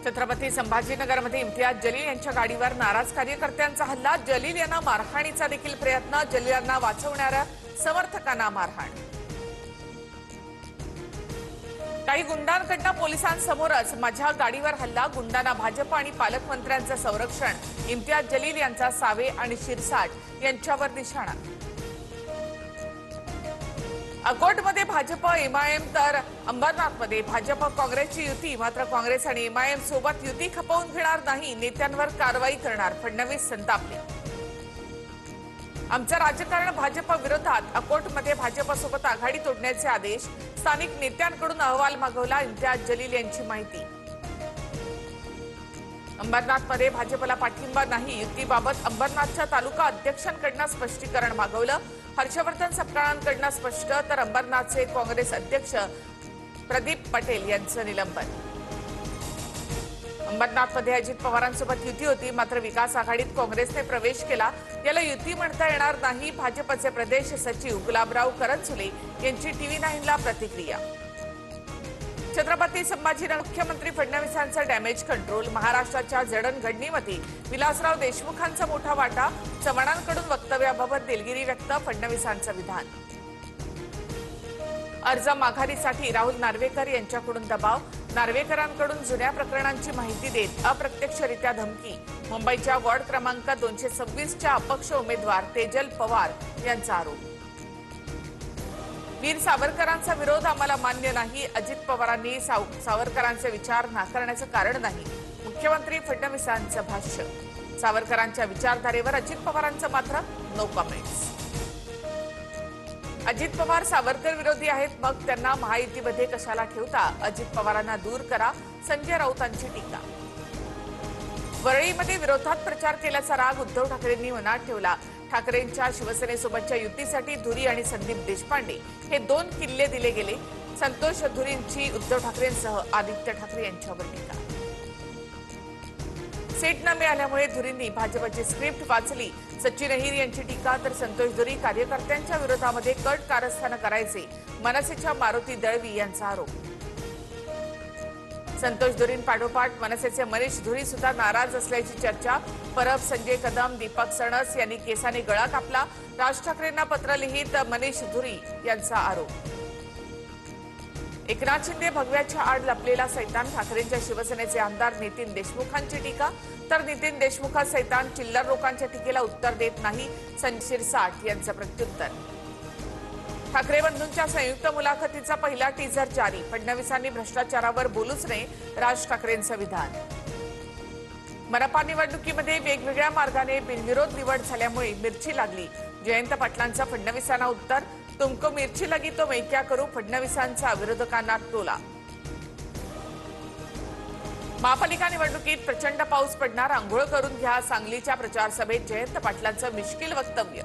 छत्रपती संभाजीनगरमध्ये इम्तियाज जलील यांच्या गाडीवर नाराज कार्यकर्त्यांचा हल्ला। जलील यांना मारहाणीचा देखील प्रयत्न। जलील यांना वाचवणाऱ्या समर्थकांना मारहाण। काही गुंडांकडून पोलिसांसमोरच माझ्या गाडीवर हल्ला। गुंडांना भाजप आणि पालकमंत्र्यांचं संरक्षण। इम्तियाज जलील यांचा सावे आणि शिरसाट यांच्यावर निशाणा। अकोटमध्ये भाजप एमआयएम तर अंबरनाथमध्ये भाजप काँग्रेसची युती। मात्र काँग्रेस आणि एमआयएम सोबत युती खपवून घेणार नाही, नेत्यांवर कारवाई करणार, फडणवीस संतापले। आमचं राजकारण भाजप विरोधात। अकोटमध्ये भाजपसोबत आघाडी तोडण्याचे आदेश। स्थानिक नेत्यांकडून अहवाल मागवला। इम्तियाज जलील यांची माहिती। अंबरनाथमध्ये भाजपला पाठिंबा नाही, युतीबाबत अंबरनाथच्या तालुका अध्यक्षांकडून स्पष्टीकरण मागवलं। हर्षवर्धन सपकाळांकडून स्पष्ट, तर अंबरनाथचे काँग्रेस अध्यक्ष प्रदीप पटेल यांचं निलंबन। अंबरनाथमध्ये अजित पवारांसोबत युती होती, मात्र विकास आघाडीत काँग्रेसने प्रवेश केला। याला युती म्हणता येणार नाही, भाजपचे प्रदेश सचिव गुलाबराव करंजुले यांची TV9ला प्रतिक्रिया। छत्रपती संभाजीनगर मुख्यमंत्री फडणवीसांचा डॅमेज कंट्रोल। महाराष्ट्राच्या जडणघडणीमध्ये विलासराव देशमुखांचा मोठा वाटा। चव्हाणांकडून वक्तव्याबाबत दिलगिरी व्यक्त, फडणवीसांचं विधान। अर्ज माघारीसाठी राहुल नार्वेकर यांच्याकडून दबाव। नार्वेकरांकडून जुन्या प्रकरणांची माहिती देत अप्रत्यक्षरित्या धमकी। मुंबईच्या वॉर्ड क्रमांक 226च्या अपक्ष उमेदवार तेजल पवार यांचा आरोप। वीर सावरकरांचा विरोध आम्हाला मान्य नाही। अजित पवारांनी सावरकरांचे विचार नाकारण्याचं कारण नाही, मुख्यमंत्री फडणवीसांचं भाष्य। सावरकरांच्या विचारधारेवर अजित पवारांचं मात्र नो कमेंट्स। अजित पवार सावरकर विरोधी आहेत, मग त्यांना महायुतीमध्ये कशाला ठेवता? अजित पवारांना दूर करा, संजय राऊतांची टीका। वरळीमध्ये विरोधात प्रचार केल्याचा राग उद्धव ठाकरेंनी मनात ठेवला। ठाकरेंच्या शिवसेनेसोबतच्या युतीसाठी धुरी आणि संदीप देशपांडे हे 2 किल्ले दिले गेले। संतोष धुरींची उद्धव ठाकरेंसह आदित्य ठाकरे यांच्यावर टीका। सीट न मिळाल्यामुळे धुरींनी भाजपची स्क्रिप्ट वाचली, सचिन अहिर यांची टीका। तर संतोष धुरी कार्यकर्त्यांच्या विरोधामध्ये कट कारस्थान करायचे, मनसेच्या मारुती दळवी यांचा आरोप। संतोष धुरींपाठोपाठ मनसेचे मनीष धुरी सुद्धा नाराज असल्याची चर्चा। परब, संजय कदम, दीपक सणस यांनी केसाने गळा कापला। राज ठाकरेंना पत्र लिहित मनीष धुरी यांचा आरोप। एकनाथ शिंदे भगव्याच्या आड लपलेला सैतान। ठाकरेंच्या शिवसेनेचे आमदार नितीन देशमुखांची टीका। तर नितीन देशमुख सैतान चिल्लर लोकांच्या टीकेला उत्तर देत नाही, संजय शिरसाट यांचं प्रत्युत्तर। ठाकरे बंधूंच्या संयुक्त मुलाखतीचा पहिला टीझर जारी। फडणवीसांनी भ्रष्टाचारावर बोलूच नये, राज ठाकरेंचं विधान। मनपा निवडणुकीमध्ये वेगवेगळ्या मार्गाने बिनविरोध निवड झाल्यामुळे मिरची लागली। जयंत पाटलांचं फडणवीसांना उत्तर, तुमको मिरची लगी तो मैं क्या करू? फडणवीसांचा विरोधकांना टोला। महापालिका निवडणुकीत प्रचंड पाऊस पडणार, आंघोळ करून घ्या। सांगलीच्या प्रचार सभेत जयंत पाटलांचं मिश्किल वक्तव्य।